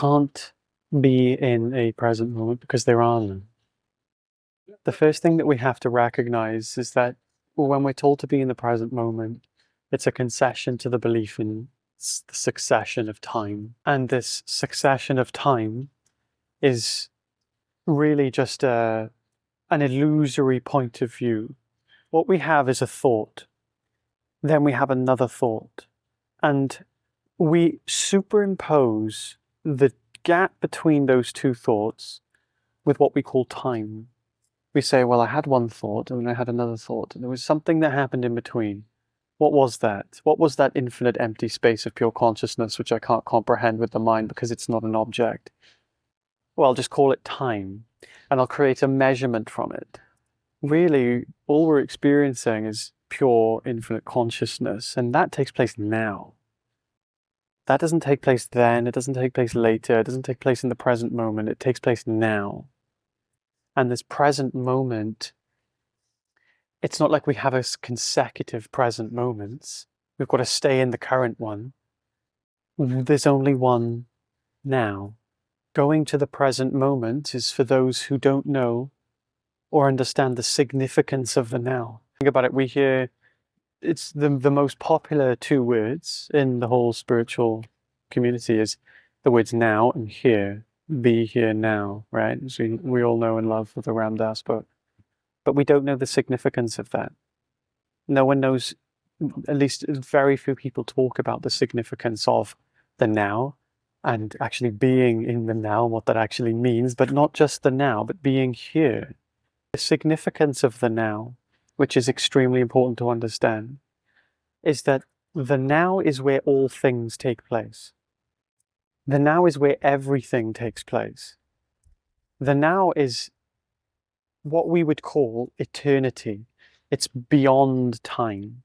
can't be in a present moment because there are none. The first thing that we have to recognize is that when we're told to be in the present moment, it's a concession to the belief in the succession of time. And this succession of time is really just an illusory point of view. What we have is a thought. Then we have another thought. And we superimpose the gap between those two thoughts with what we call time. We say, well, I had one thought and then I had another thought, and there was something that happened in between. What was that? What was that infinite empty space of pure consciousness which I can't comprehend with the mind because it's not an object? Well, I'll just call it time, and I'll create a measurement from it. Really, all we're experiencing is pure infinite consciousness, and that takes place now. That doesn't take place then, it doesn't take place later, it doesn't take place in the present moment, it takes place now. And this present moment, it's not like we have a consecutive present moments. We've got to stay in the current one. There's only one now. Going to the present moment is for those who don't know or understand the significance of the now. Think about it, we hear, it's the most popular two words in the whole spiritual community is the words now and here. Be here now, right? So we all know and love the Ram Dass book. But we don't know the significance of that. No one knows, at least very few people talk about the significance of the now and actually being in the now, what that actually means, but not just the now, but being here. The significance of the now, which is extremely important to understand, is that the now is where all things take place. The now is where everything takes place. The now is what we would call eternity. It's beyond time.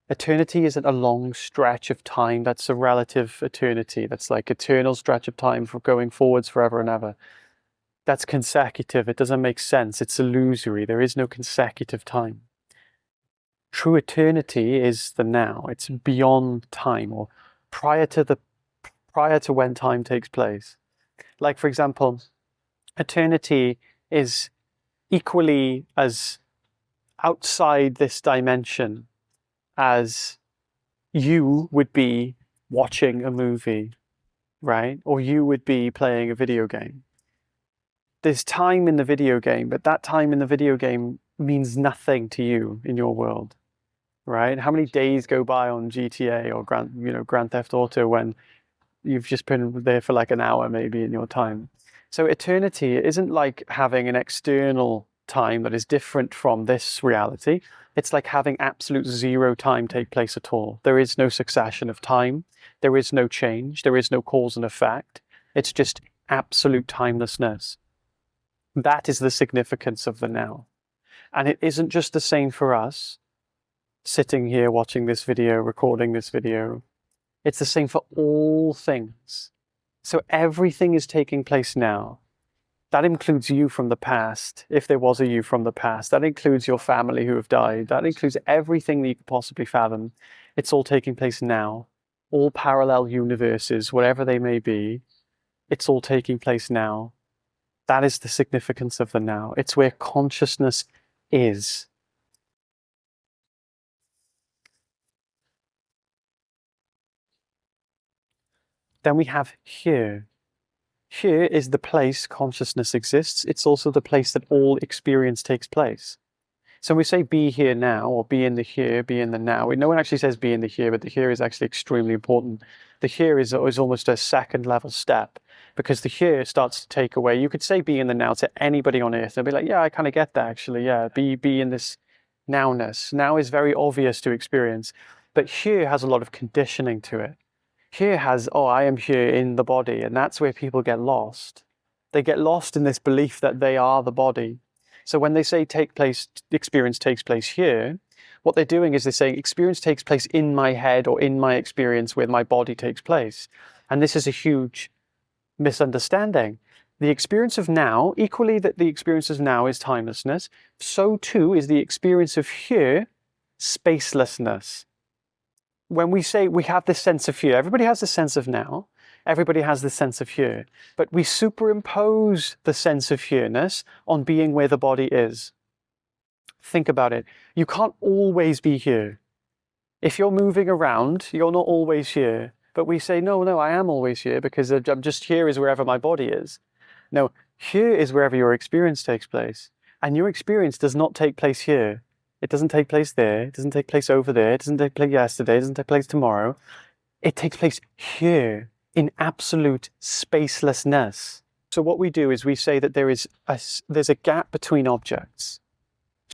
Eternity isn't a long stretch of time. That's a relative eternity. That's like eternal stretch of time for going forwards forever and ever. That's consecutive. It doesn't make sense. It's illusory. There is no consecutive time. True eternity is the now. It's beyond time, or prior to when time takes place. Like, for example, eternity is equally as outside this dimension as you would be watching a movie, right? Or you would be playing a video game. There's time in the video game, but that time in the video game means nothing to you in your world, right? How many days go by on GTA or Grand Theft Auto when you've just been there for like an hour maybe in your time? So eternity isn't like having an external time that is different from this reality. It's like having absolute zero time take place at all. There is no succession of time. There is no change. There is no cause and effect. It's just absolute timelessness. That is the significance of the now. And it isn't just the same for us sitting here watching this video, recording this video. It's the same for all things. So everything is taking place now. That includes you from the past, if there was a you from the past. That includes your family who have died. That includes everything that you could possibly fathom. It's all taking place now. All parallel universes, whatever they may be, it's all taking place now. That is the significance of the now. It's where consciousness is. Then we have here. Here is the place consciousness exists. It's also the place that all experience takes place. So when we say be here now, or be in the here, be in the now, no one actually says be in the here, but the here is actually extremely important. The here is almost a second level step, because the here starts to take away. You could say be in the now to anybody on earth. They'll be like, yeah, I kind of get that actually. Yeah, be in this nowness. Now is very obvious to experience, but here has a lot of conditioning to it. Here has, oh, I am here in the body, and that's where people get lost. They get lost in this belief that they are the body. So when they say experience takes place here, what they're doing is they're saying experience takes place in my head or in my experience where my body takes place. And this is a huge misunderstanding. The experience of now, equally that the experience of now is timelessness, so too is the experience of here, spacelessness. When we say we have this sense of here, everybody has this sense of now, Everybody has this sense of here, but we superimpose the sense of here-ness on being where the body is. Think about it. You can't always be here. If you're moving around, you're not always here. But we say, no, I am always here because I'm just here is wherever my body is. No, here is wherever your experience takes place. And your experience does not take place here. It doesn't take place there. It doesn't take place over there. It doesn't take place yesterday. It doesn't take place tomorrow. It takes place here in absolute spacelessness. So what we do is we say that there's a gap between objects.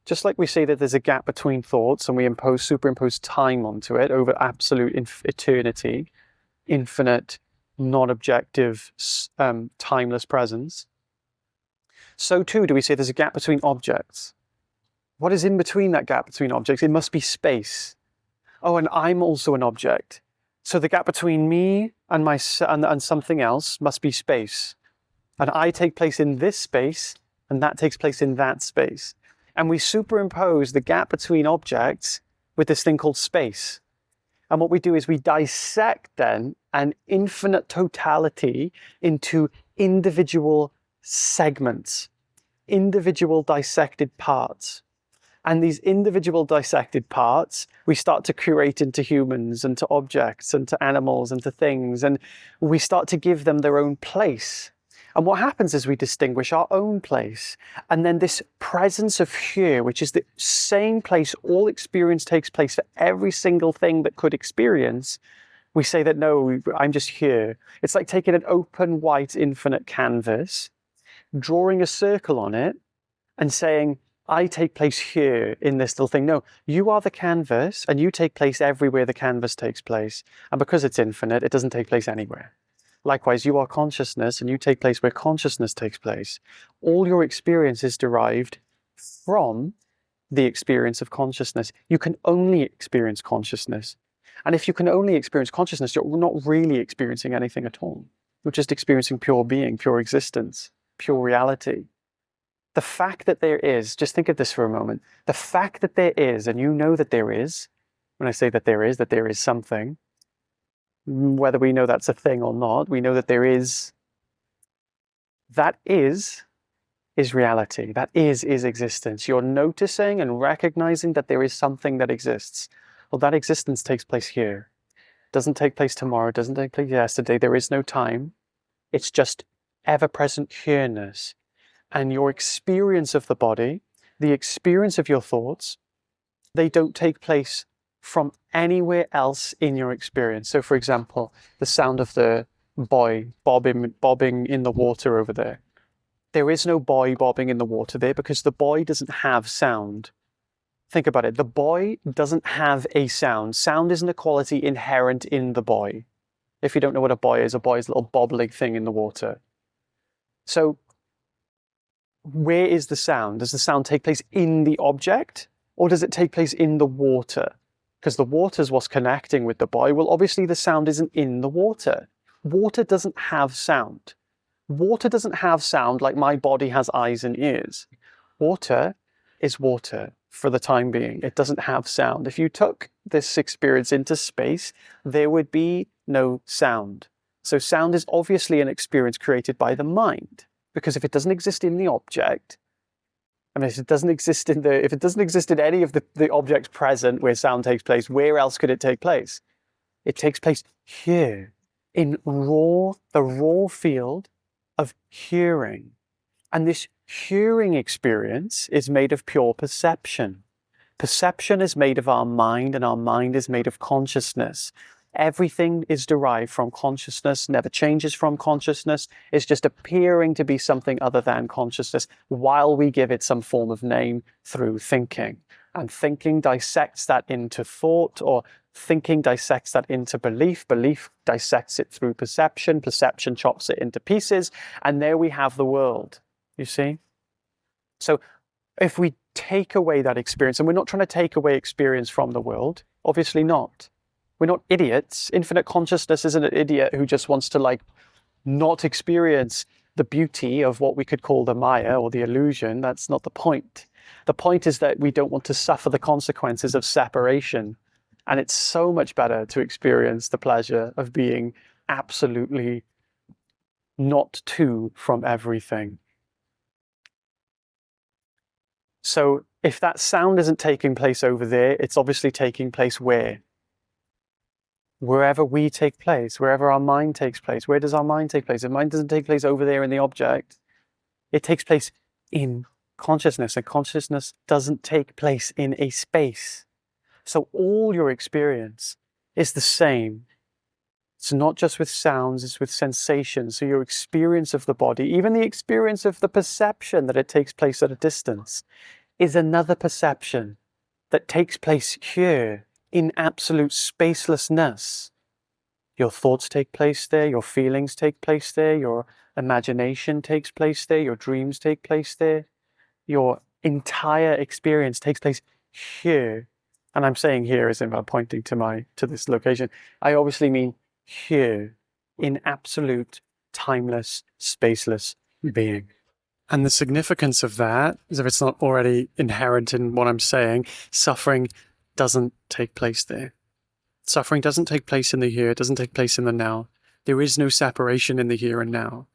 Just like we say that there's a gap between thoughts and we superimpose time onto it over absolute eternity, infinite, non-objective, timeless presence. So too do we say there's a gap between objects. What is in between that gap between objects? It must be space. Oh, and I'm also an object. So the gap between me and something else must be space. And I take place in this space, and that takes place in that space. And we superimpose the gap between objects with this thing called space. And what we do is we dissect then an infinite totality into individual segments, individual dissected parts. And these individual dissected parts, we start to curate into humans and to objects and to animals and to things. And we start to give them their own place. And what happens is we distinguish our own place. And then this presence of here, which is the same place all experience takes place for every single thing that could experience, we say that, no, I'm just here. It's like taking an open, white, infinite canvas, drawing a circle on it, and saying, I take place here in this little thing. No, you are the canvas, and you take place everywhere the canvas takes place. And because it's infinite, it doesn't take place anywhere. Likewise, you are consciousness, and you take place where consciousness takes place. All your experience is derived from the experience of consciousness. You can only experience consciousness. And if you can only experience consciousness, you're not really experiencing anything at all. You're just experiencing pure being, pure existence, pure reality. The fact that there is, just think of this for a moment, the fact that there is, and you know that there is, when I say that there is something, whether we know that's a thing or not, we know that there is, that is reality. That is existence. You're noticing and recognizing that there is something that exists. Well, that existence takes place here. It doesn't take place tomorrow. It doesn't take place yesterday. There is no time. It's just ever-present here-ness. And your experience of the body, the experience of your thoughts, they don't take place from anywhere else in your experience. So for example, the sound of the buoy bobbing in the water over there. There is no buoy bobbing in the water there because the buoy doesn't have sound. Think about it. The buoy doesn't have a sound. Sound isn't a quality inherent in the buoy. If you don't know what a buoy is a little bobbling thing in the water. So where is the sound? Does the sound take place in the object or does it take place in the water? Because the water is what's connecting with the buoy. Well, obviously the sound isn't in the water. Water doesn't have sound. Water doesn't have sound like my body has eyes and ears. Water is water for the time being. It doesn't have sound. If you took this experience into space, there would be no sound. So sound is obviously an experience created by the mind. Because if it doesn't exist in the object, I mean, if it doesn't exist in any of the objects present where sound takes place, where else could it take place? It takes place here, in the raw field of hearing. And this hearing experience is made of pure perception. Perception is made of our mind, and our mind is made of consciousness. Everything is derived from consciousness, never changes from consciousness. It's just appearing to be something other than consciousness while we give it some form of name through thinking. And thinking dissects that into thought, or thinking dissects that into belief. Belief dissects it through perception. Perception chops it into pieces. And there we have the world, you see? So if we take away that experience, and we're not trying to take away experience from the world, obviously not. We're not idiots. Infinite consciousness isn't an idiot who just wants to not experience the beauty of what we could call the Maya or the illusion. That's not the point. The point is that we don't want to suffer the consequences of separation. And it's so much better to experience the pleasure of being absolutely not two from everything. So if that sound isn't taking place over there, it's obviously taking place where? Wherever we take place, wherever our mind takes place. Where does our mind take place? If mind doesn't take place over there in the object, it takes place in consciousness, and consciousness doesn't take place in a space. So all your experience is the same. It's not just with sounds, it's with sensations. So your experience of the body, even the experience of the perception that it takes place at a distance, is another perception that takes place here in absolute spacelessness. Your thoughts take place there, your feelings take place there, your imagination takes place there, your dreams take place there. Your entire experience takes place here. And I'm saying here as if I'm pointing to this location. I obviously mean here, in absolute, timeless, spaceless being. And the significance of that, as if it's not already inherent in what I'm saying, suffering doesn't take place there. Suffering doesn't take place in the here, it doesn't take place in the now. There is no separation in the here and now.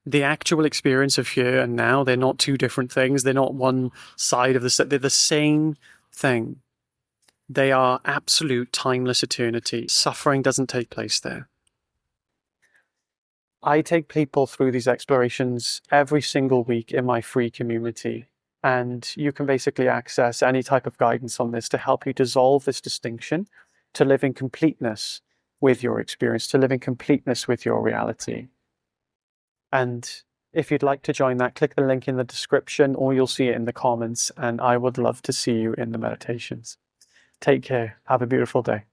The actual experience of here and now, they're not two different things. They're not one side of the set. They're the same thing. They are absolute timeless eternity. Suffering doesn't take place there. I take people through these explorations every single week in my free community. And you can basically access any type of guidance on this to help you dissolve this distinction, to live in completeness with your experience, to live in completeness with your reality. And if you'd like to join that, click the link in the description, or you'll see it in the comments, and I would love to see you in the meditations. Take care. Have a beautiful day.